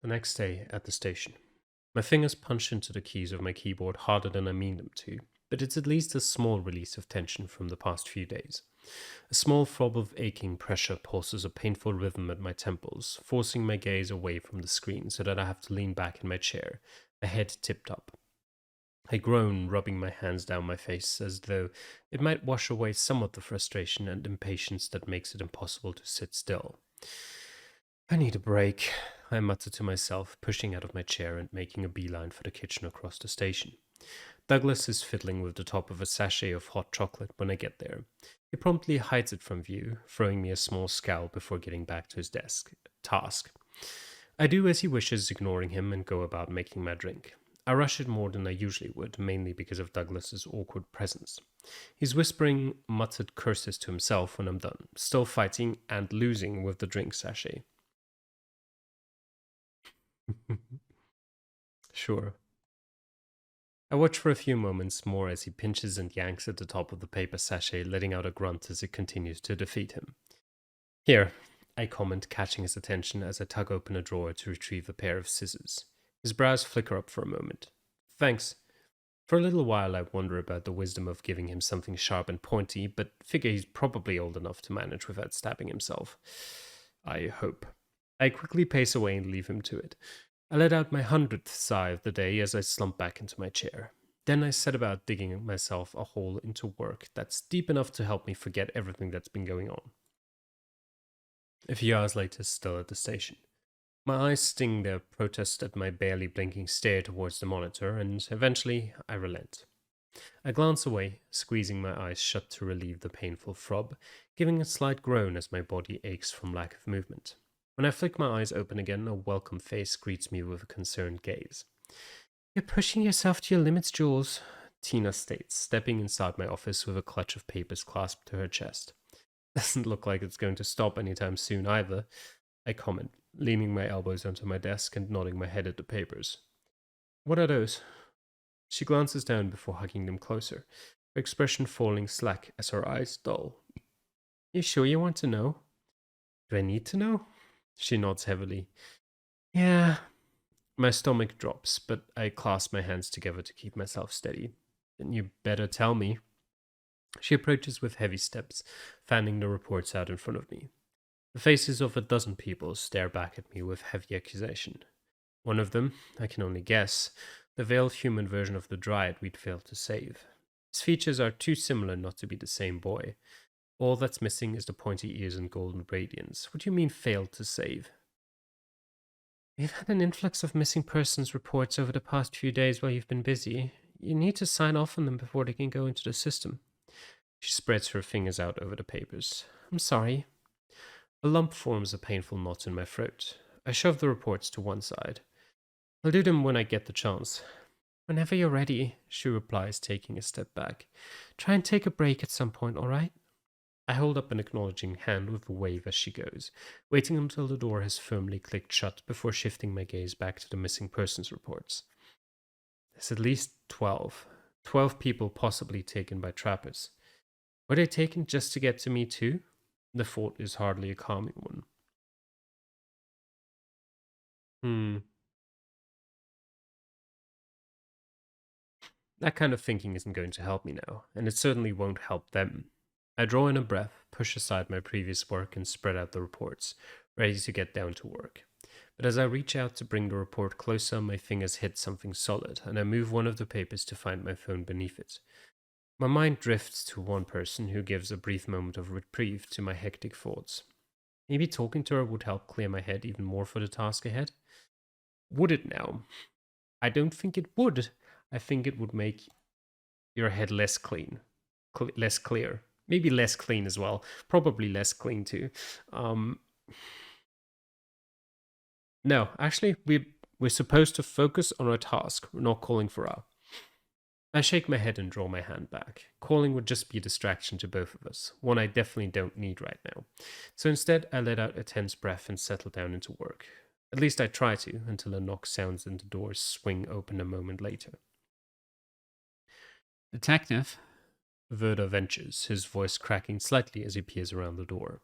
The next day at the station. My fingers punch into the keys of my keyboard harder than I mean them to, but it's at least a small release of tension from the past few days. A small throb of aching pressure pulses a painful rhythm at my temples, forcing my gaze away from the screen so that I have to lean back in my chair, my head tipped up. I groan, rubbing my hands down my face as though it might wash away some of the frustration and impatience that makes it impossible to sit still. I need a break, I mutter to myself, pushing out of my chair and making a beeline for the kitchen across the station. Douglas is fiddling with the top of a sachet of hot chocolate when I get there. He promptly hides it from view, throwing me a small scowl before getting back to his task. I do as he wishes, ignoring him, and go about making my drink. I rush it more than I usually would, mainly because of Douglas's awkward presence. He's whispering muttered curses to himself when I'm done, still fighting and losing with the drink sachet. Sure. I watch for a few moments more as he pinches and yanks at the top of the paper sachet, letting out a grunt as it continues to defeat him. Here, I comment, catching his attention as I tug open a drawer to retrieve a pair of scissors. His brows flicker up for a moment. Thanks. For a little while, I wonder about the wisdom of giving him something sharp and pointy, but figure he's probably old enough to manage without stabbing himself. I hope. I quickly pace away and leave him to it. I let out my 100th sigh of the day as I slump back into my chair. Then I set about digging myself a hole into work that's deep enough to help me forget everything that's been going on. A few hours later, still at the station. My eyes sting their protest at my barely blinking stare towards the monitor, and eventually I relent. I glance away, squeezing my eyes shut to relieve the painful throb, giving a slight groan as my body aches from lack of movement. When I flick my eyes open again, a welcome face greets me with a concerned gaze. You're pushing yourself to your limits, Jules, Tina states, stepping inside my office with a clutch of papers clasped to her chest. Doesn't look like it's going to stop anytime soon either, I comment, leaning my elbows onto my desk and nodding my head at the papers. What are those? She glances down before hugging them closer, her expression falling slack as her eyes dull. You sure you want to know? Do I need to know? She nods heavily. Yeah. My stomach drops, but I clasp my hands together to keep myself steady. Then you better tell me. She approaches with heavy steps, fanning the reports out in front of me. The faces of a dozen people stare back at me with heavy accusation. One of them, I can only guess, the veiled human version of the dryad we'd failed to save. His features are too similar not to be the same boy. All that's missing is the pointy ears and golden radiance. What do you mean failed to save? We've had an influx of missing persons reports over the past few days while you've been busy. You need to sign off on them before they can go into the system. She spreads her fingers out over the papers. I'm sorry. A lump forms a painful knot in my throat. I shove the reports to one side. I'll do them when I get the chance. Whenever you're ready, she replies, taking a step back. Try and take a break at some point, all right? I hold up an acknowledging hand with a wave as she goes, waiting until the door has firmly clicked shut before shifting my gaze back to the missing persons reports. There's at least 12. 12 people possibly taken by trappers. Were they taken just to get to me too? The thought is hardly a calming one. Hmm. That kind of thinking isn't going to help me now, and it certainly won't help them. I draw in a breath, push aside my previous work, and spread out the reports, ready to get down to work. But as I reach out to bring the report closer, my fingers hit something solid, and I move one of the papers to find my phone beneath it. My mind drifts to one person who gives a brief moment of reprieve to my hectic thoughts. Maybe talking to her would help clear my head even more for the task ahead? Would it now? I don't think it would. I think it would make your head less clean, less clear. Maybe less clean as well. Probably less clean too. Um, no, actually, we're supposed to focus on our task. We're not calling for our. I shake my head and draw my hand back. Calling would just be a distraction to both of us, one I definitely don't need right now. So instead, I let out a tense breath and settle down into work. At least I try to, until a knock sounds and the doors swing open a moment later. Detective? Verda ventures, his voice cracking slightly as he peers around the door.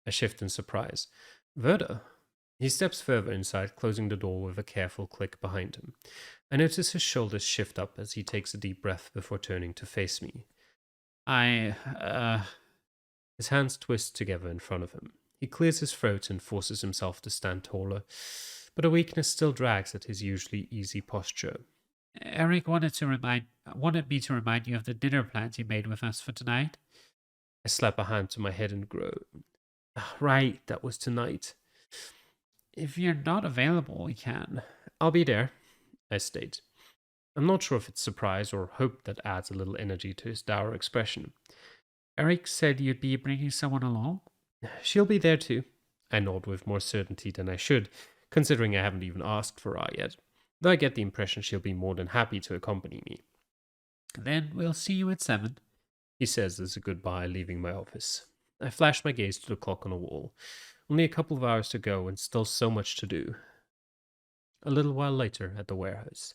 I shift in surprise. Verda? He steps further inside, closing the door with a careful click behind him. I notice his shoulders shift up as he takes a deep breath before turning to face me. I, His hands twist together in front of him. He clears his throat and forces himself to stand taller, but a weakness still drags at his usually easy posture. Eric wanted me to remind you of the dinner plans you made with us for tonight. I slap a hand to my head and groan. "Ah, right, that was tonight." If you're not available, we can. "I'll be there," I state. I'm not sure if it's surprise or hope that adds a little energy to his dour expression. Eric said you'd be bringing someone along. "She'll be there too." I nod with more certainty than I should, considering I haven't even asked for her yet, though I get the impression she'll be more than happy to accompany me. Then we'll see you at 7. He says as a goodbye, leaving my office. I flash my gaze to the clock on the wall. Only a couple of hours to go and still so much to do. A little while later, at the warehouse.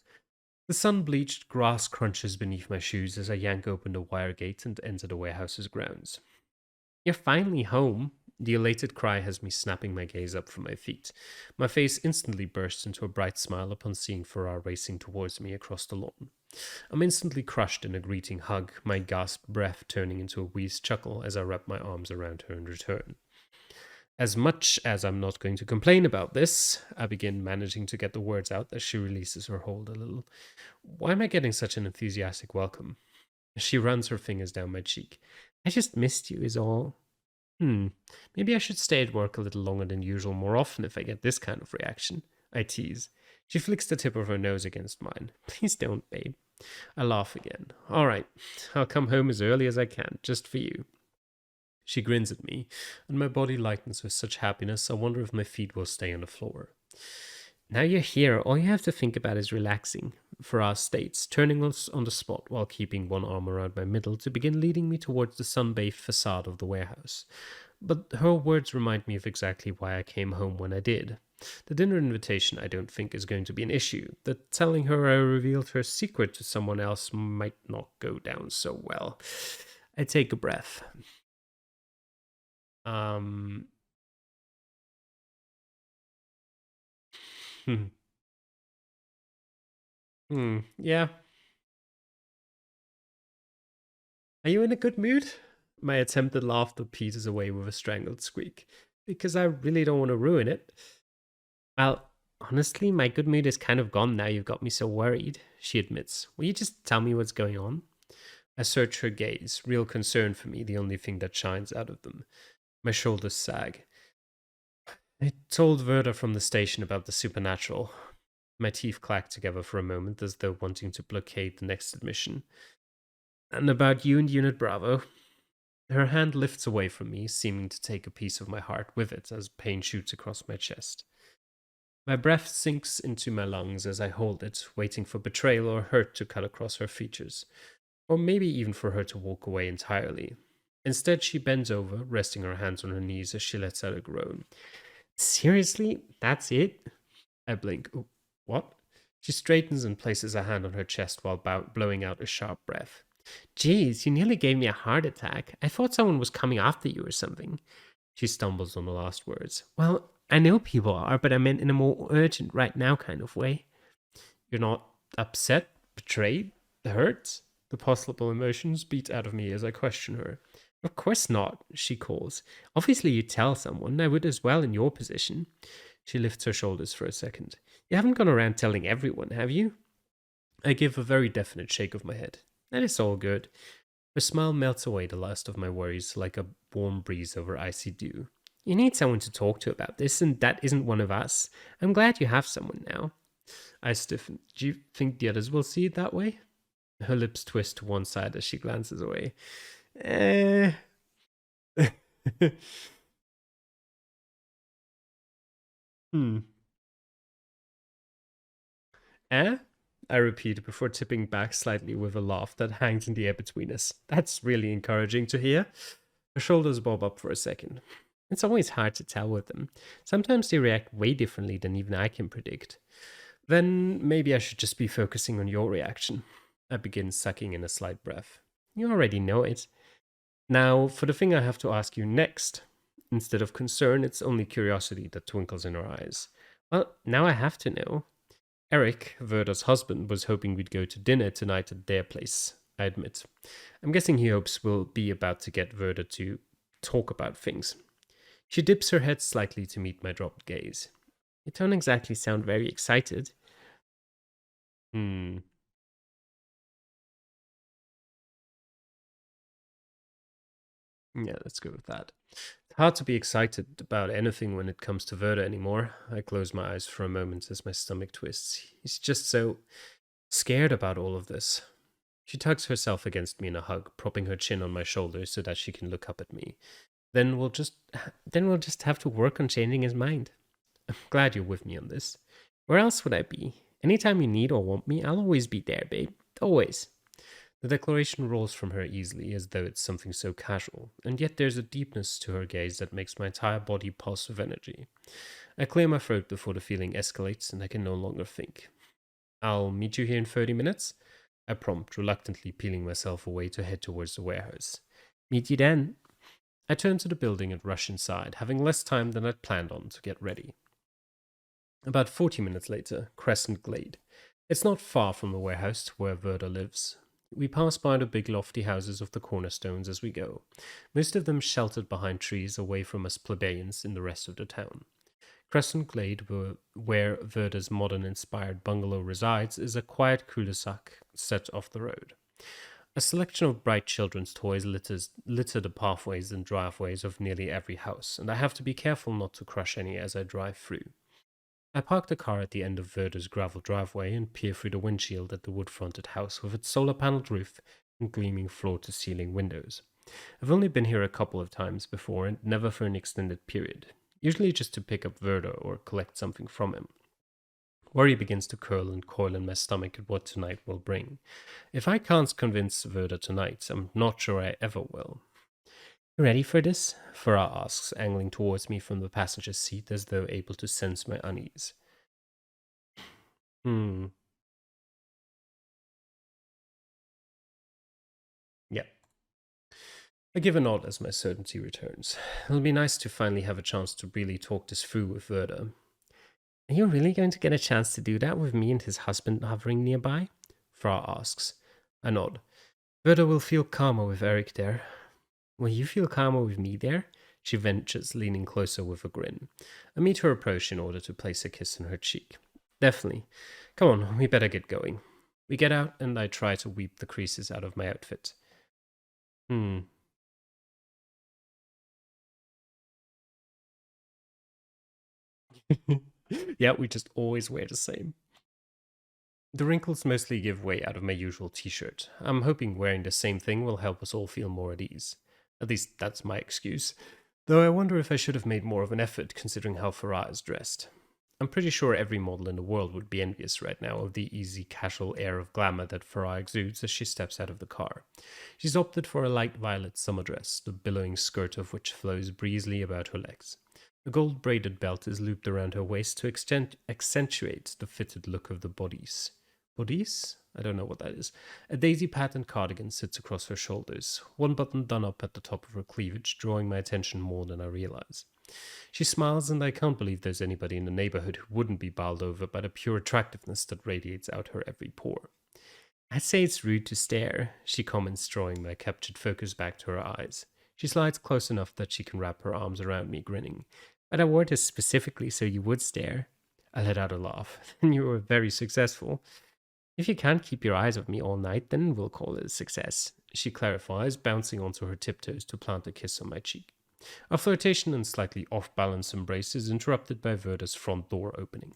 The sun-bleached grass crunches beneath my shoes as I yank open the wire gate and enter the warehouse's grounds. "You're finally home." The elated cry has me snapping my gaze up from my feet. My face instantly bursts into a bright smile upon seeing Farrar racing towards me across the lawn. I'm instantly crushed in a greeting hug, my gasped breath turning into a wheezed chuckle as I wrap my arms around her in return. As much as I'm not going to complain about this, I begin managing to get the words out as she releases her hold a little. Why am I getting such an enthusiastic welcome? She runs her fingers down my cheek. "I just missed you, is all." Maybe I should stay at work a little longer than usual more often if I get this kind of reaction. I tease. She flicks the tip of her nose against mine. "Please don't, babe." I laugh again. "All right, I'll come home as early as I can, just for you." She grins at me, and my body lightens with such happiness I wonder if my feet will stay on the floor. "Now you're here, all you have to think about is relaxing," Farrar states, turning us on the spot while keeping one arm around my middle to begin leading me towards the sun-bathed facade of the warehouse. But her words remind me of exactly why I came home when I did. The dinner invitation I don't think is going to be an issue. The telling her I revealed her secret to someone else might not go down so well. I take a breath. Hmm. Yeah. Are you in a good mood? My attempted laughter peters away with a strangled squeak. "Because I really don't want to ruin it." "Well, honestly, my good mood is kind of gone now you've got me so worried," she admits. "Will you just tell me what's going on?" I search her gaze, real concern for me, the only thing that shines out of them. My shoulders sag. "I told Verda from the station about the supernatural." My teeth clack together for a moment as though wanting to blockade the next admission. "And about you and Unit Bravo." Her hand lifts away from me, seeming to take a piece of my heart with it as pain shoots across my chest. My breath sinks into my lungs as I hold it, waiting for betrayal or hurt to cut across her features, or maybe even for her to walk away entirely. Instead, she bends over, resting her hands on her knees as she lets out a groan. "Seriously? That's it?" I blink. "What?" She straightens and places a hand on her chest while blowing out a sharp breath. "Geez, you nearly gave me a heart attack. I thought someone was coming after you or something." She stumbles on the last words. "Well, I know people are, but I meant in a more urgent, right now kind of way." "You're not upset, betrayed, hurt?" The possible emotions beat out of me as I question her. "Of course not," she calls. "Obviously you'd tell someone. I would as well in your position." She lifts her shoulders for a second. "You haven't gone around telling everyone, have you?" I give a very definite shake of my head. "That is all good." Her smile melts away the last of my worries like a warm breeze over icy dew. "You need someone to talk to about this, and that isn't one of us. I'm glad you have someone now." I stiffen. "Do you think the others will see it that way?" Her lips twist to one side as she glances away. Eh. Hmm. "Eh?" I repeat before tipping back slightly with a laugh that hangs in the air between us. "That's really encouraging to hear." Her shoulders bob up for a second. "It's always hard to tell with them. Sometimes they react way differently than even I can predict." "Then maybe I should just be focusing on your reaction." I begin sucking in a slight breath. "You already know it. Now, for the thing I have to ask you next." Instead of concern, it's only curiosity that twinkles in her eyes. Well, now I have to know. Eric, Verda's husband, was hoping we'd go to dinner tonight at their place, I admit. I'm guessing he hopes we'll be about to get Verda to talk about things. She dips her head slightly to meet my dropped gaze. You don't exactly sound very excited. Hmm. Yeah, let's go with that. It's hard to be excited about anything when it comes to Verda anymore. I close my eyes for a moment as my stomach twists. He's just so scared about all of this. She tugs herself against me in a hug, propping her chin on my shoulder so that she can look up at me. Then we'll just then we'll just have to work on changing his mind. I'm glad you're with me on this. Where else would I be? Anytime you need or want me, I'll always be there, babe. Always. The declaration rolls from her easily, as though it's something so casual, and yet there's a deepness to her gaze that makes my entire body pulse with energy. I clear my throat before the feeling escalates, and I can no longer think. I'll meet you here in 30 minutes? I prompt, reluctantly peeling myself away to head towards the warehouse. Meet you then. I turn to the building and rush inside, having less time than I'd planned on to get ready. About 40 minutes later, Crescent Glade. It's not far from the warehouse where Verda lives. We pass by the big lofty houses of the cornerstones as we go, most of them sheltered behind trees away from us plebeians in the rest of the town. Crescent Glade, where Verda's modern-inspired bungalow resides, is a quiet cul-de-sac set off the road. A selection of bright children's toys litter the pathways and driveways of nearly every house, and I have to be careful not to crush any as I drive through. I park the car at the end of Verda's gravel driveway and peer through the windshield at the wood-fronted house with its solar-paneled roof and gleaming floor-to-ceiling windows. I've only been here a couple of times before, and never for an extended period, usually just to pick up Verda or collect something from him. Worry begins to curl and coil in my stomach at what tonight will bring. If I can't convince Verda tonight, I'm not sure I ever will. You ready for this? Farah asks, angling towards me from the passenger seat as though able to sense my unease. Hmm. Yeah. I give a nod as my certainty returns. It'll be nice to finally have a chance to really talk this through with Verda. Are you really going to get a chance to do that with me and his husband hovering nearby? Fra asks. I nod. Verda will feel calmer with Eric there. Will you feel calmer with me there? She ventures, leaning closer with a grin. I meet her approach in order to place a kiss on her cheek. Definitely. Come on, we better get going. We get out, and I try to weep the creases out of my outfit. Hmm. Yeah, we just always wear the same. The wrinkles mostly give way out of my usual t shirt. I'm hoping wearing the same thing will help us all feel more at ease. At least that's my excuse. Though I wonder if I should have made more of an effort considering how Farah is dressed. I'm pretty sure every model in the world would be envious right now of the easy, casual air of glamour that Farah exudes as she steps out of the car. She's opted for a light violet summer dress, the billowing skirt of which flows breezily about her legs. A gold braided belt is looped around her waist to accentuate the fitted look of the bodice. Bodice? I don't know what that is. A daisy patterned cardigan sits across her shoulders, one button done up at the top of her cleavage, drawing my attention more than I realize. She smiles, and I can't believe there's anybody in the neighborhood who wouldn't be bowled over by the pure attractiveness that radiates out her every pore. I'd say it's rude to stare, she comments, drawing my captured focus back to her eyes. She slides close enough that she can wrap her arms around me, grinning. But I wore this specifically so you would stare. I let out a laugh. Then you were very successful. If you can't keep your eyes off me all night, then we'll call it a success, she clarifies, bouncing onto her tiptoes to plant a kiss on my cheek. Our flirtation and slightly off balance embrace is interrupted by Verda's front door opening.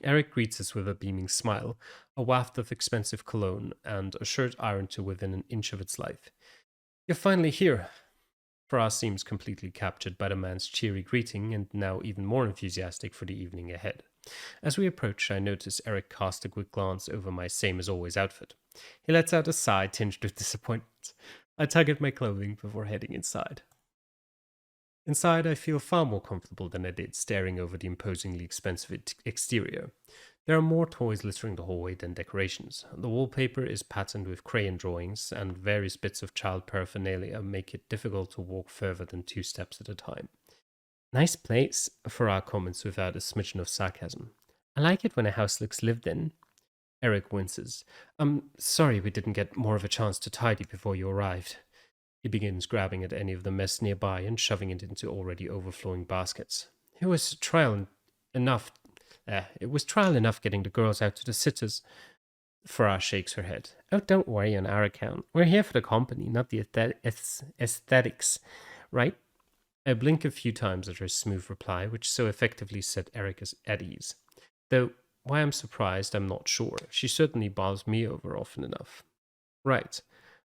Eric greets us with a beaming smile, a waft of expensive cologne, and a shirt ironed to within an inch of its life. You're finally here. Farah seems completely captured by the man's cheery greeting and now even more enthusiastic for the evening ahead. As we approach, I notice Eric cast a quick glance over my same as always outfit. He lets out a sigh tinged with disappointment. I tug at my clothing before heading inside. Inside, I feel far more comfortable than I did staring over the imposingly expensive exterior. There are more toys littering the hallway than decorations. The wallpaper is patterned with crayon drawings, and various bits of child paraphernalia make it difficult to walk further than 2 steps at a time. Nice place, Farah comments without a smidgen of sarcasm. I like it when a house looks lived in. Eric winces. I'm sorry we didn't get more of a chance to tidy before you arrived. He begins grabbing at any of the mess nearby and shoving it into already overflowing baskets. It was enough. It was trial enough getting the girls out to the sitters. Farah shakes her head. Oh, don't worry on our account. We're here for the company, not the aesthetics, right? I blink a few times at her smooth reply, which so effectively set Eric at ease. Though, why I'm surprised, I'm not sure. She certainly bowls me over often enough. Right,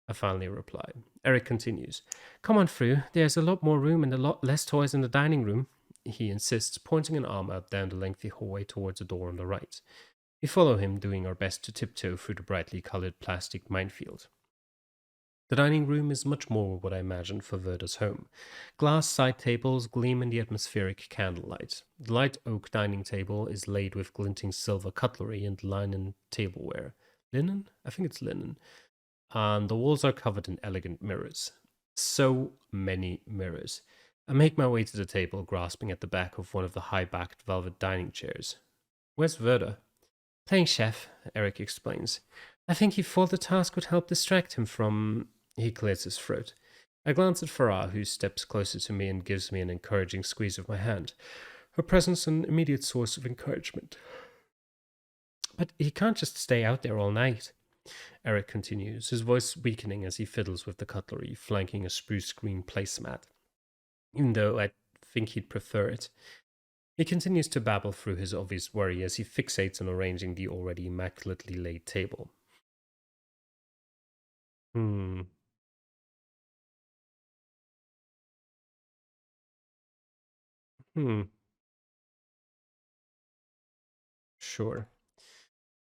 I finally reply. Eric continues. Come on through. There's a lot more room and a lot less toys in the dining room, he insists, pointing an arm out down the lengthy hallway towards a door on the right. We follow him, doing our best to tiptoe through the brightly colored plastic minefield. The dining room is much more what I imagined for Verda's home. Glass side tables gleam in the atmospheric candlelight. The light oak dining table is laid with glinting silver cutlery and linen tableware. Linen? I think it's linen. And the walls are covered in elegant mirrors. So many mirrors. I make my way to the table, grasping at the back of one of the high backed velvet dining chairs. Where's Verda? Playing chef, Eric explains. I think he thought the task would help distract him from. He clears his throat. I glance at Farah, who steps closer to me and gives me an encouraging squeeze of my hand. Her presence an immediate source of encouragement. But he can't just stay out there all night, Eric continues, his voice weakening as he fiddles with the cutlery, flanking a spruce green placemat. Even though I think he'd prefer it. He continues to babble through his obvious worry as he fixates on arranging the already immaculately laid table. Hmm. Hmm. Sure.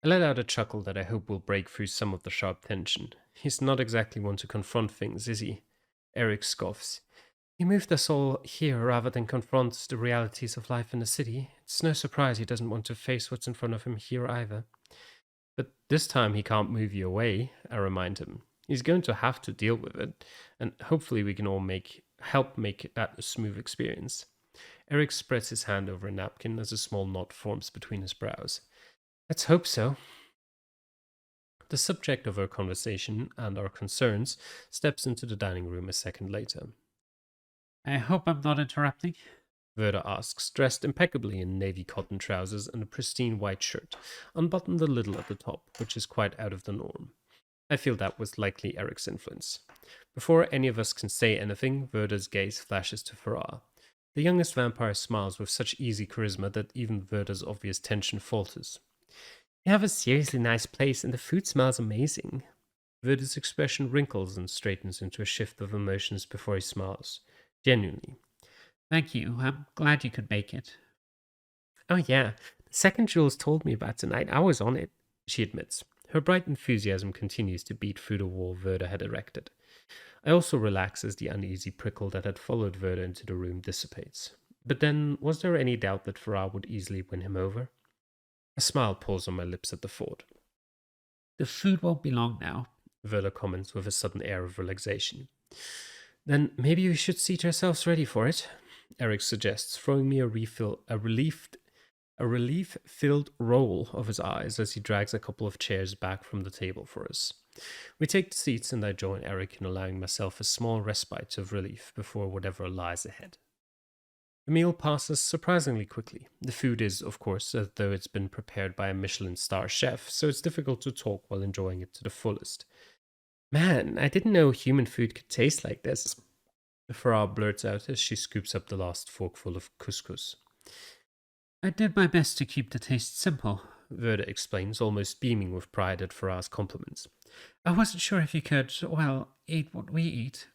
I let out a chuckle that I hope will break through some of the sharp tension. He's not exactly one to confront things, is he? Eric scoffs. He moved us all here rather than confront the realities of life in the city. It's no surprise he doesn't want to face what's in front of him here either. But this time he can't move you away, I remind him. He's going to have to deal with it, and hopefully we can all help make that a smooth experience. Eric spreads his hand over a napkin as a small knot forms between his brows. Let's hope so. The subject of our conversation and our concerns steps into the dining room a second later. I hope I'm not interrupting. Verda asks, dressed impeccably in navy cotton trousers and a pristine white shirt, unbuttoned a little at the top, which is quite out of the norm. I feel that was likely Eric's influence. Before any of us can say anything, Verda's gaze flashes to Farah. The youngest vampire smiles with such easy charisma that even Verda's obvious tension falters. You have a seriously nice place, and the food smells amazing. Verda's expression wrinkles and straightens into a shift of emotions before he smiles. Genuinely. Thank you. I'm glad you could make it. Oh, yeah. The second Jules told me about tonight, I was on it, she admits. Her bright enthusiasm continues to beat through the wall Verda had erected. I also relax as the uneasy prickle that had followed Verda into the room dissipates. But then, was there any doubt that Farah would easily win him over? A smile pulls on my lips at the thought. The food won't be long now. Verda comments with a sudden air of relaxation. Then maybe we should seat ourselves ready for it, Eric suggests, throwing me a relief-filled roll of his eyes as he drags a couple of chairs back from the table for us. We take the seats and I join Eric in allowing myself a small respite of relief before whatever lies ahead. The meal passes surprisingly quickly. The food is, of course, as though it's been prepared by a Michelin star chef, so it's difficult to talk while enjoying it to the fullest. Man, I didn't know human food could taste like this, Farah blurts out as she scoops up the last forkful of couscous. I did my best to keep the taste simple, Verda explains, almost beaming with pride at Farah's compliments. I wasn't sure if you could, well, eat what we eat.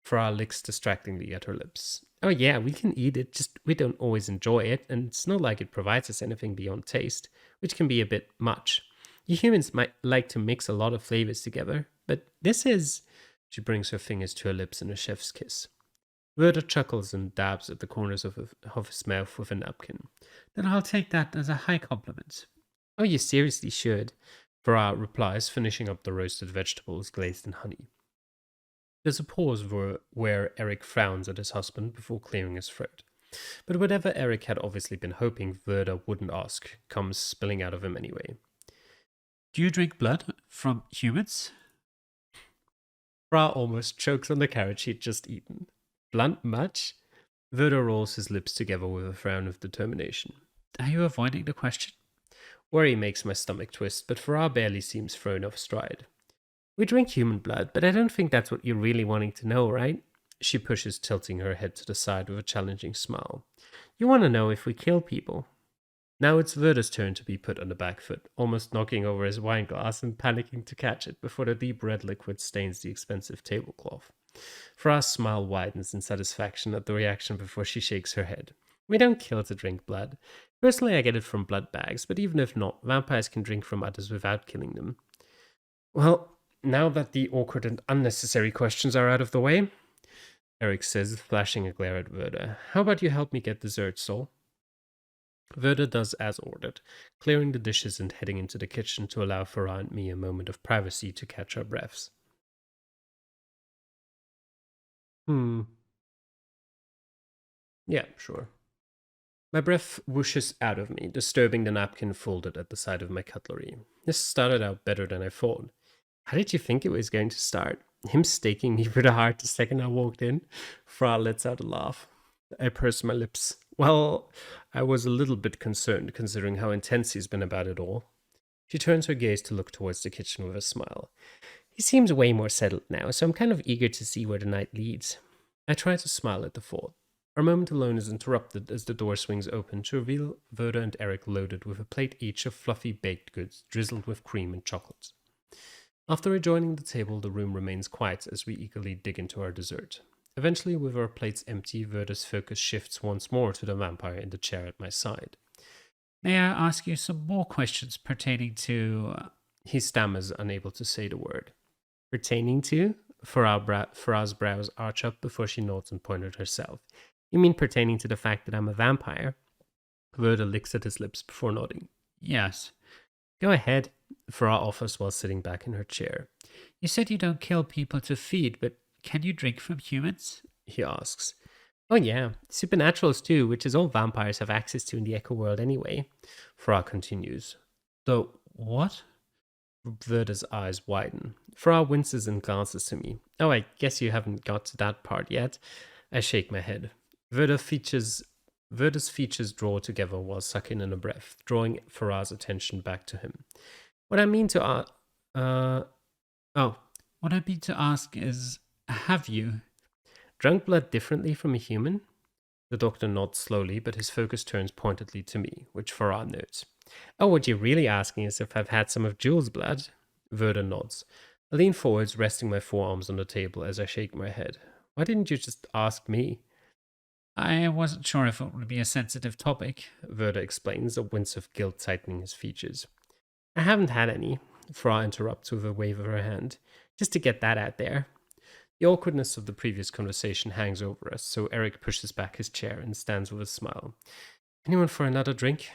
Farah licks distractingly at her lips. Oh yeah, we can eat it, just we don't always enjoy it, and it's not like it provides us anything beyond taste, which can be a bit much. You humans might like to mix a lot of flavors together, but this is. She brings her fingers to her lips in a chef's kiss. Verda chuckles and dabs at the corners of his mouth with a napkin. Then I'll take that as a high compliment. Oh, you seriously should. Farah replies, finishing up the roasted vegetables glazed in honey. There's a pause where Eric frowns at his husband before clearing his throat. But whatever Eric had obviously been hoping Verda wouldn't ask comes spilling out of him anyway. Do you drink blood from humans? Fra almost chokes on the carrot she'd just eaten. Blunt much? Verda rolls his lips together with a frown of determination. Are you avoiding the question? Worry makes my stomach twist, but Farah barely seems thrown off stride. We drink human blood, but I don't think that's what you're really wanting to know, right? She pushes, tilting her head to the side with a challenging smile. You want to know if we kill people. Now it's Verda's turn to be put on the back foot, almost knocking over his wine glass and panicking to catch it before the deep red liquid stains the expensive tablecloth. Farah's smile widens in satisfaction at the reaction before she shakes her head. We don't kill to drink blood. Personally, I get it from blood bags, but even if not, vampires can drink from others without killing them. Well, now that the awkward and unnecessary questions are out of the way, Eric says, flashing a glare at Verda, how about you help me get dessert, Sol? Verda does as ordered, clearing the dishes and heading into the kitchen to allow Farah and me a moment of privacy to catch our breaths. Yeah, sure. My breath whooshes out of me, disturbing the napkin folded at the side of my cutlery. This started out better than I thought. How did you think it was going to start? Him staking me for the heart the second I walked in? Fra lets out a laugh. I purse my lips. Well, I was a little bit concerned considering how intense he's been about it all. She turns her gaze to look towards the kitchen with a smile. He seems way more settled now, so I'm kind of eager to see where the night leads. I try to smile at the thought. Our moment alone is interrupted as the door swings open to reveal Verda and Eric loaded with a plate each of fluffy baked goods drizzled with cream and chocolate. After rejoining the table, the room remains quiet as we eagerly dig into our dessert. Eventually, with our plates empty, Verda's focus shifts once more to the vampire in the chair at my side. May I ask you some more questions pertaining to... He stammers, unable to say the word. Pertaining to? Farah's brows arch up before she nods and points at herself. You mean pertaining to the fact that I'm a vampire? Verda licks at his lips before nodding. Yes. Go ahead, Farah offers while sitting back in her chair. You said you don't kill people to feed, but can you drink from humans? He asks. Oh yeah, supernaturals too, which is all vampires have access to in the Echo world anyway. Farah continues. The what? Verda's eyes widen. Farah winces and glances to me. Oh, I guess you haven't got to that part yet. I shake my head. Verda's features draw together while sucking in a breath, drawing Farah's attention back to him. What I mean to What I mean to ask is, have you? Drunk blood differently from a human? The doctor nods slowly, but his focus turns pointedly to me, which Farah notes. Oh, what you're really asking is if I've had some of Jules' blood? Verda nods. I lean forwards, resting my forearms on the table as I shake my head. Why didn't you just ask me? I wasn't sure if it would be a sensitive topic, Verda explains, a wince of guilt tightening his features. I haven't had any, Farah interrupts with a wave of her hand. Just to get that out there. The awkwardness of the previous conversation hangs over us, so Eric pushes back his chair and stands with a smile. Anyone for another drink?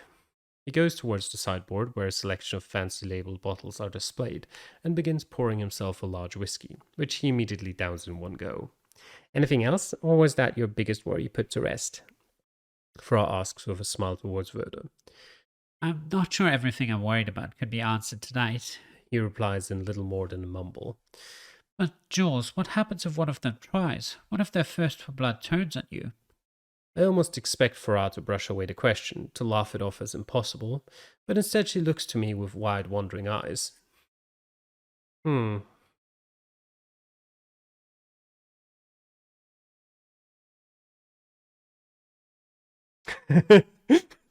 He goes towards the sideboard where a selection of fancy labeled bottles are displayed and begins pouring himself a large whiskey, which he immediately downs in one go. Anything else, or was that your biggest worry put to rest? Fra asks with a smile towards Verda. I'm not sure everything I'm worried about could be answered tonight. He replies in little more than a mumble. But, Jules, what happens if one of them tries? What if their thirst for blood turns on you? I almost expect Farah to brush away the question, to laugh it off as impossible, but instead she looks to me with wide, wondering eyes.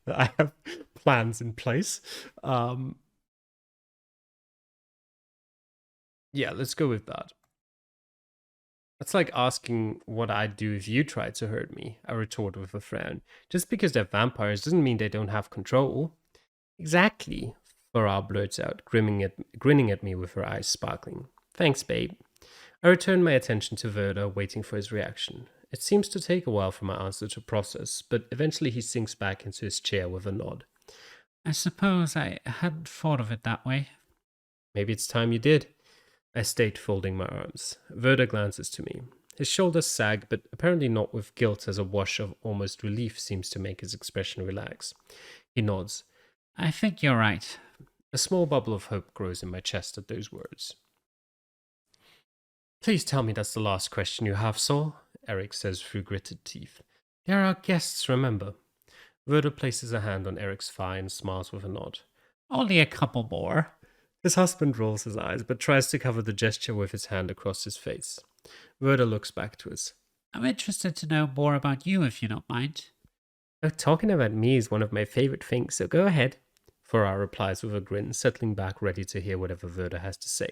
I have plans in place. Yeah, let's go with that. That's like asking what I'd do if you tried to hurt me, I retort with a frown. Just because they're vampires doesn't mean they don't have control. Exactly, Farah blurts out, grinning at me with her eyes sparkling. Thanks, babe. I return my attention to Verda, waiting for his reaction. It seems to take a while for my answer to process, but eventually he sinks back into his chair with a nod. I suppose I hadn't thought of it that way. Maybe it's time you did. I state, folding my arms. Verda glances to me. His shoulders sag, but apparently not with guilt, as a wash of almost relief seems to make his expression relax. He nods. I think you're right. A small bubble of hope grows in my chest at those words. Please tell me that's the last question you have, Saul, Eric says through gritted teeth. They're our guests, remember. Verda places a hand on Eric's thigh and smiles with a nod. Only a couple more. His husband rolls his eyes, but tries to cover the gesture with his hand across his face. Verda looks back to us. I'm interested to know more about you if you don't mind. Oh, talking about me is one of my favorite things, so go ahead. Farrar replies with a grin, settling back ready to hear whatever Verda has to say.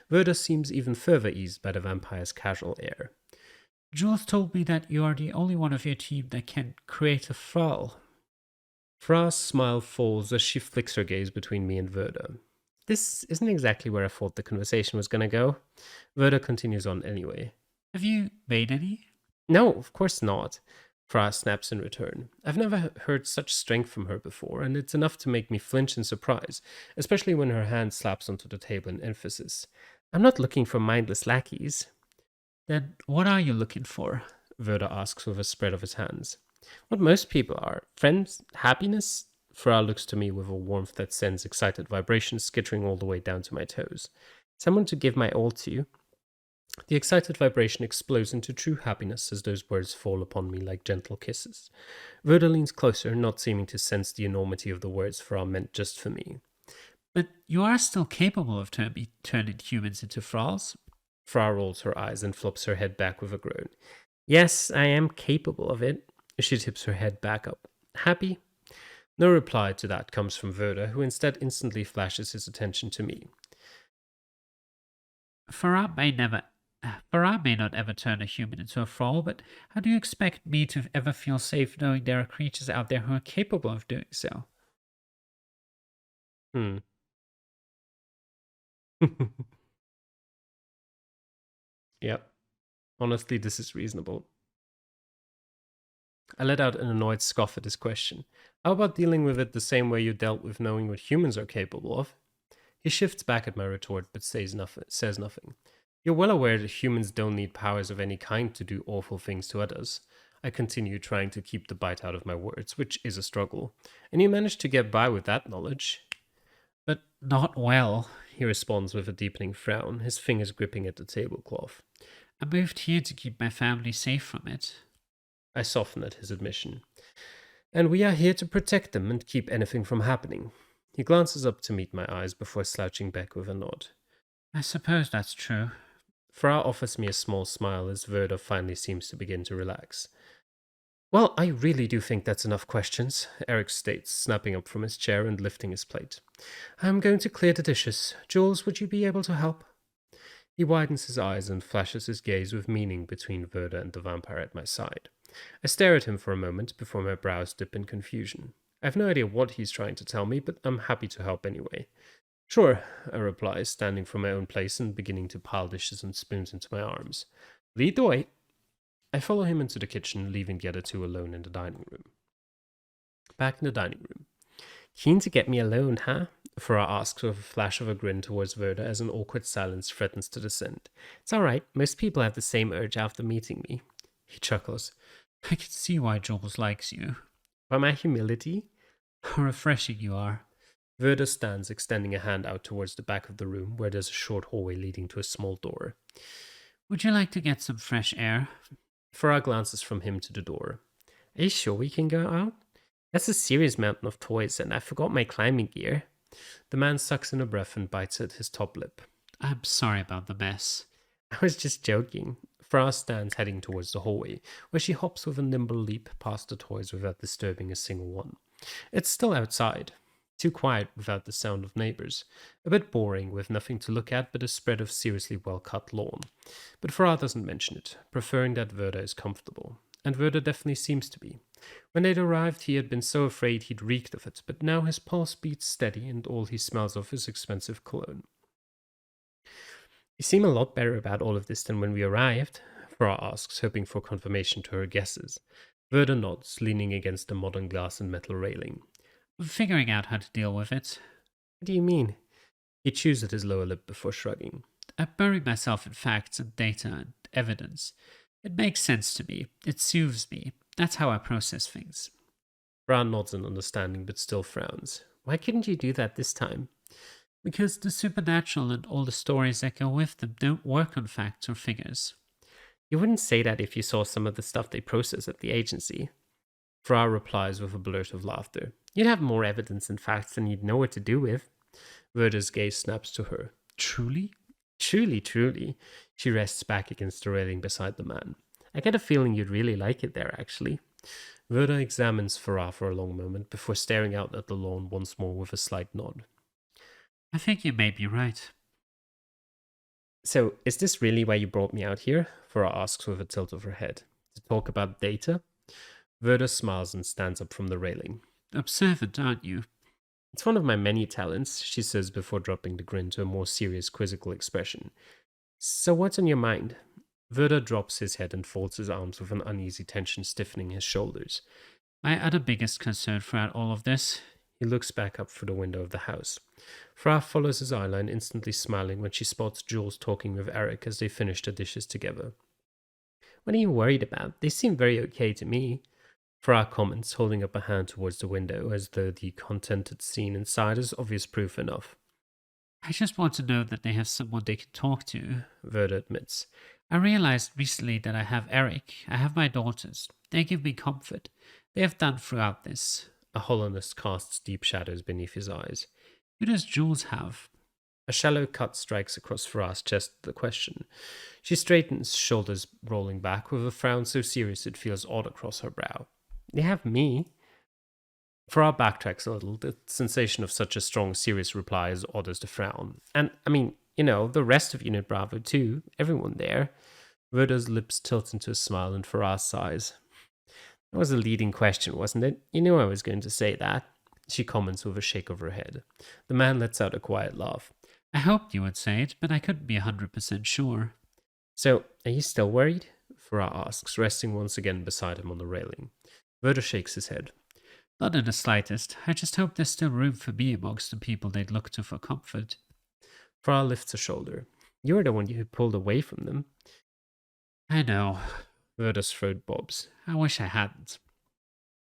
Verda seems even further eased by the vampire's casual air. Jules told me that you are the only one of your team that can create a thrall. Farrar's smile falls as she flicks her gaze between me and Verda. This isn't exactly where I thought the conversation was going to go. Verda continues on anyway. Have you made any? No, of course not. Farrar snaps in return. I've never heard such strength from her before, and it's enough to make me flinch in surprise, especially when her hand slaps onto the table in emphasis. I'm not looking for mindless lackeys. Then what are you looking for? Verda asks with a spread of his hands. What most people are. Friends? Happiness? Farrar looks to me with a warmth that sends excited vibrations skittering all the way down to my toes. Someone to give my all to. The excited vibration explodes into true happiness as those words fall upon me like gentle kisses. Verda leans closer, not seeming to sense the enormity of the words Farrar meant just for me. But you are still capable of turning humans into thralls. Farrar rolls her eyes and flops her head back with a groan. Yes, I am capable of it. She tips her head back up. Happy? No reply to that comes from Verda, who instead instantly flashes his attention to me. Farah may not ever turn a human into a thrall, but how do you expect me to ever feel safe knowing there are creatures out there who are capable of doing so? Hmm. Yep. Honestly, this is reasonable. I let out an annoyed scoff at his question. How about dealing with it the same way you dealt with knowing what humans are capable of? He shifts back at my retort, but says nothing. You're well aware that humans don't need powers of any kind to do awful things to others. I continue, trying to keep the bite out of my words, which is a struggle. And you managed to get by with that knowledge. But not well. He responds with a deepening frown, his fingers gripping at the tablecloth. I moved here to keep my family safe from it. I soften at his admission. And we are here to protect them and keep anything from happening. He glances up to meet my eyes before slouching back with a nod. I suppose that's true. Farrar offers me a small smile as Verda finally seems to begin to relax. Well, I really do think that's enough questions, Eric states, snapping up from his chair and lifting his plate. I'm going to clear the dishes. Jules, would you be able to help? He widens his eyes and flashes his gaze with meaning between Verda and the vampire at my side. I stare at him for a moment before my brows dip in confusion. I have no idea what he's trying to tell me, but I'm happy to help anyway. Sure, I reply, standing from my own place and beginning to pile dishes and spoons into my arms. Lead the way. I follow him into the kitchen, leaving the other two alone in the dining room. Back in the dining room. Keen to get me alone, huh? Farrar asks with a flash of a grin towards Verda as an awkward silence threatens to descend. It's all right. Most people have the same urge after meeting me. He chuckles. I can see why Jules likes you. By my humility? How refreshing you are. Verda stands, extending a hand out towards the back of the room, where there's a short hallway leading to a small door. Would you like to get some fresh air? Farrar glances from him to the door. Are you sure we can go out? That's a serious mountain of toys, and I forgot my climbing gear. The man sucks in a breath and bites at his top lip. I'm sorry about the mess. I was just joking. Farrar stands heading towards the hallway, where she hops with a nimble leap past the toys without disturbing a single one. It's still outside. Too quiet without the sound of neighbors. A bit boring with nothing to look at but a spread of seriously well-cut lawn. But Farrar doesn't mention it, preferring that Verda is comfortable. And Verda definitely seems to be. When they'd arrived, he had been so afraid he'd reeked of it, but now his pulse beats steady and all he smells of is expensive cologne. You seem a lot better about all of this than when we arrived, Farrar asks, hoping for confirmation to her guesses. Verda nods, leaning against the modern glass and metal railing. Figuring out how to deal with it. What do you mean? He chews at his lower lip before shrugging. I bury myself in facts and data and evidence. It makes sense to me. It soothes me. That's how I process things. Bran nods in understanding but still frowns. Why couldn't you do that this time? Because the supernatural and all the stories that go with them don't work on facts or figures. You wouldn't say that if you saw some of the stuff they process at the agency. Farrar replies with a blurt of laughter. You'd have more evidence and facts than you'd know what to do with. Verda's gaze snaps to her. Truly? Truly, truly. She rests back against the railing beside the man. I get a feeling you'd really like it there, actually. Verda examines Farrar for a long moment before staring out at the lawn once more with a slight nod. I think you may be right. So, is this really why you brought me out here? Farrar asks with a tilt of her head. To talk about data? Verda smiles and stands up from the railing. Observant, aren't you? It's one of my many talents, she says before dropping the grin to a more serious, quizzical expression. So, what's on your mind? Verda drops his head and folds his arms with an uneasy tension stiffening his shoulders. My other biggest concern throughout all of this. He looks back up through the window of the house. Farrar follows his eyeline, instantly smiling when she spots Jules talking with Eric as they finish the dishes together. What are you worried about? They seem very okay to me. Farrar comments, holding up a hand towards the window as though the contented scene inside is obvious proof enough. I just want to know that they have someone they can talk to. Verda admits. I realized recently that I have Eric. I have my daughters. They give me comfort. They have done throughout this. A hollowness casts deep shadows beneath his eyes. Who does Jules have? A shallow cut strikes across Farrar's chest at the question. She straightens, shoulders rolling back, with a frown so serious it feels odd across her brow. They have me. Farrar backtracks a little. The sensation of such a strong, serious reply is odd as the frown. And, I mean, the rest of Unit Bravo too. Everyone there. Verda's lips tilt into a smile and Farrar sighs. That was a leading question, wasn't it? You knew I was going to say that. She comments with a shake of her head. The man lets out a quiet laugh. I hoped you would say it, but I couldn't be 100% sure. So, are you still worried? Farrar asks, resting once again beside him on the railing. Verda shakes his head. Not in the slightest. I just hope there's still room for me amongst the people they'd look to for comfort. Farrar lifts a shoulder. You were the one who pulled away from them. I know. Verda's throat bobs. I wish I hadn't.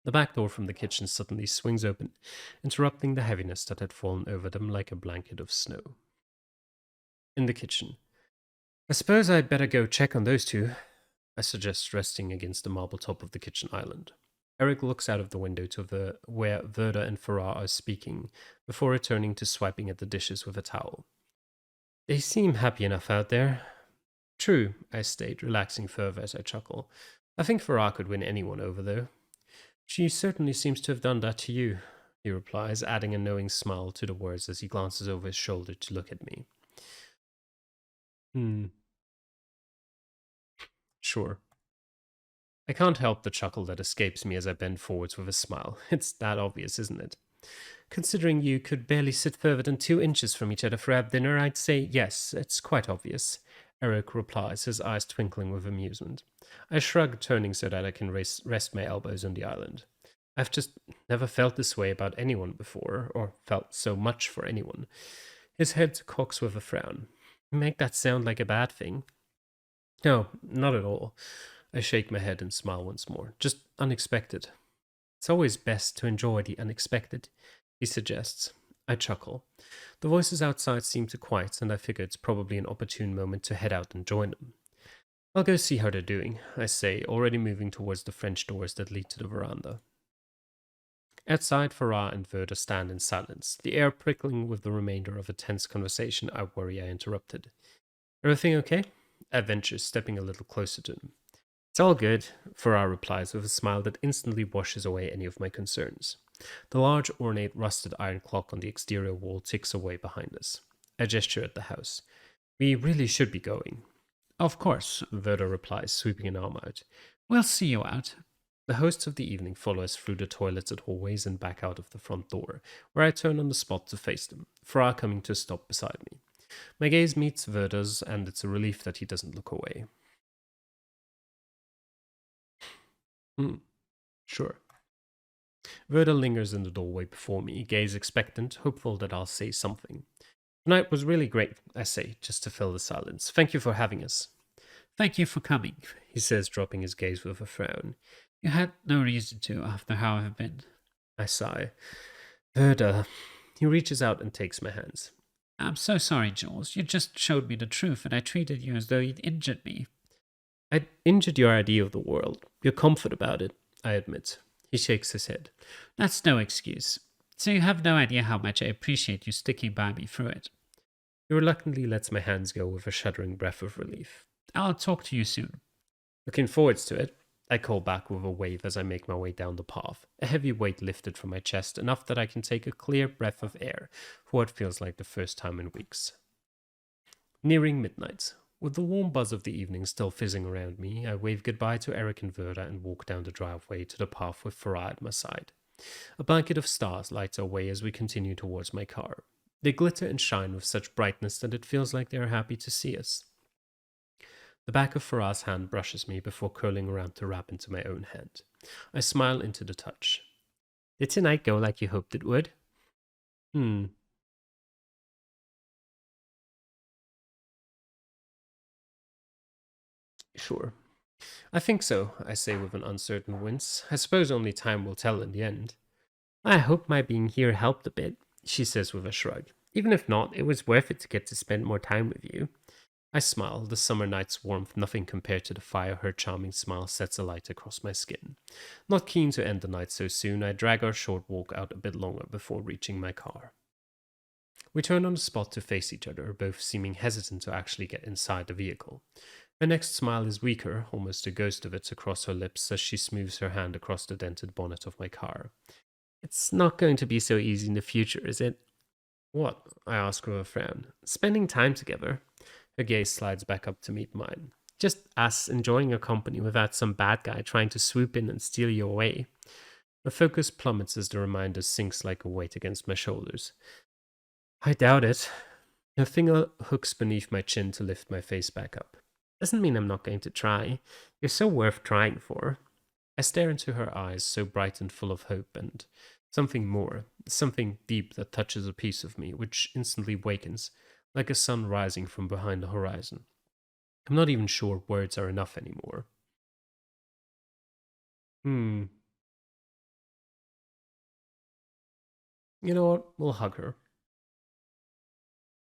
The back door from the kitchen suddenly swings open, interrupting the heaviness that had fallen over them like a blanket of snow. In the kitchen. I suppose I'd better go check on those two, I suggest, resting against the marble top of the kitchen island. Eric looks out of the window to where Verda and Farrar are speaking, before returning to swiping at the dishes with a towel. They seem happy enough out there. True, I state, relaxing further as I chuckle. I think Farrar could win anyone over, though. She certainly seems to have done that to you, he replies, adding a knowing smile to the words as he glances over his shoulder to look at me. Sure. I can't help the chuckle that escapes me as I bend forwards with a smile. It's that obvious, isn't it? Considering you could barely sit further than 2 inches from each other throughout dinner, I'd say yes, it's quite obvious. Eric replies, his eyes twinkling with amusement. I shrug, turning so that I can rest my elbows on the island. I've just never felt this way about anyone before, or felt so much for anyone. His head cocks with a frown. You make that sound like a bad thing. No, not at all. I shake my head and smile once more. Just unexpected. It's always best to enjoy the unexpected, he suggests. I chuckle. The voices outside seem to quiet, and I figure it's probably an opportune moment to head out and join them. I'll go see how they're doing, I say, already moving towards the French doors that lead to the veranda. Outside, Farrar and Verda stand in silence, the air prickling with the remainder of a tense conversation I worry I interrupted. Everything okay? I venture, stepping a little closer to them. It's all good, Farrar replies with a smile that instantly washes away any of my concerns. The large, ornate, rusted iron clock on the exterior wall ticks away behind us. I gesture at the house. We really should be going. Of course, Verda replies, sweeping an arm out. We'll see you out. The hosts of the evening follow us through the toilets and hallways and back out of the front door, where I turn on the spot to face them, Farrar coming to a stop beside me. My gaze meets Verda's, and it's a relief that he doesn't look away. Sure. Verda lingers in the doorway before me, gaze expectant, hopeful that I'll say something. Tonight was really great, I say, just to fill the silence. Thank you for having us. Thank you for coming, He says, dropping his gaze with a frown. You had no reason to after how I've been. I sigh. Verda. He reaches out and takes my hands. I'm so sorry, Jules. You just showed me the truth, and I treated you as though you'd injured me. I injured your idea of the world. Your comfort about it, I admit. He shakes his head. That's no excuse. So you have no idea how much I appreciate you sticking by me through it. He reluctantly lets my hands go with a shuddering breath of relief. I'll talk to you soon. Looking forwards to it, I call back with a wave as I make my way down the path, a heavy weight lifted from my chest, enough that I can take a clear breath of air for what feels like the first time in weeks. Nearing midnight, with the warm buzz of the evening still fizzing around me, I wave goodbye to Eric and Verda and walk down the driveway to the path with Farah at my side. A blanket of stars lights our way as we continue towards my car. They glitter and shine with such brightness that it feels like they are happy to see us. The back of Farah's hand brushes me before curling around to wrap into my own hand. I smile into the touch. Did tonight go like you hoped it would? Sure. I think so, I say with an uncertain wince. I suppose only time will tell in the end. I hope my being here helped a bit, she says with a shrug. Even if not, it was worth it to get to spend more time with you. I smile, the summer night's warmth nothing compared to the fire her charming smile sets alight across my skin. Not keen to end the night so soon, I drag our short walk out a bit longer before reaching my car. We turn on the spot to face each other, both seeming hesitant to actually get inside the vehicle. Her next smile is weaker, almost a ghost of it across her lips as she smooths her hand across the dented bonnet of my car. It's not going to be so easy in the future, is it? What? I ask with a frown. Spending time together. Her gaze slides back up to meet mine. Just us enjoying your company without some bad guy trying to swoop in and steal you away. My focus plummets as the reminder sinks like a weight against my shoulders. I doubt it. Her finger hooks beneath my chin to lift my face back up. Doesn't mean I'm not going to try. You're so worth trying for. I stare into her eyes, so bright and full of hope, and something more, something deep that touches a piece of me, which instantly wakens, like a sun rising from behind the horizon. I'm not even sure words are enough anymore. You know what? We'll hug her.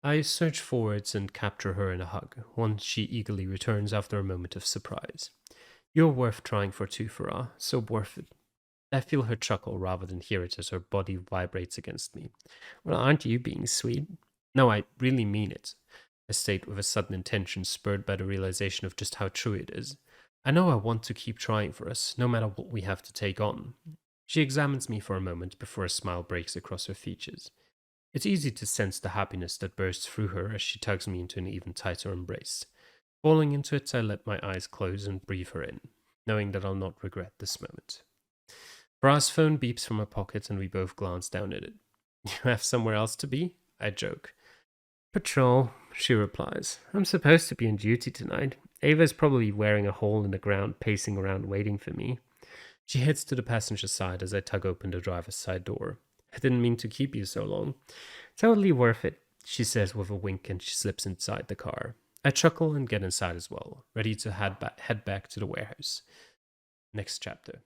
I surge forwards and capture her in a hug, one she eagerly returns after a moment of surprise. You're worth trying for too, Farah, so worth it. I feel her chuckle rather than hear it as her body vibrates against me. Well, aren't you being sweet? No, I really mean it, I state with a sudden intention spurred by the realization of just how true it is. I know I want to keep trying for us, no matter what we have to take on. She examines me for a moment before a smile breaks across her features. It's easy to sense the happiness that bursts through her as she tugs me into an even tighter embrace. Falling into it, I let my eyes close and breathe her in, knowing that I'll not regret this moment. Farah's phone beeps from her pocket and we both glance down at it. You have somewhere else to be? I joke. Patrol, she replies. I'm supposed to be on duty tonight. Ava's probably wearing a hole in the ground, pacing around waiting for me. She heads to the passenger side as I tug open the driver's side door. I didn't mean to keep you so long. Totally worth it, she says with a wink and she slips inside the car. I chuckle and get inside as well, ready to head back to the warehouse. Next chapter.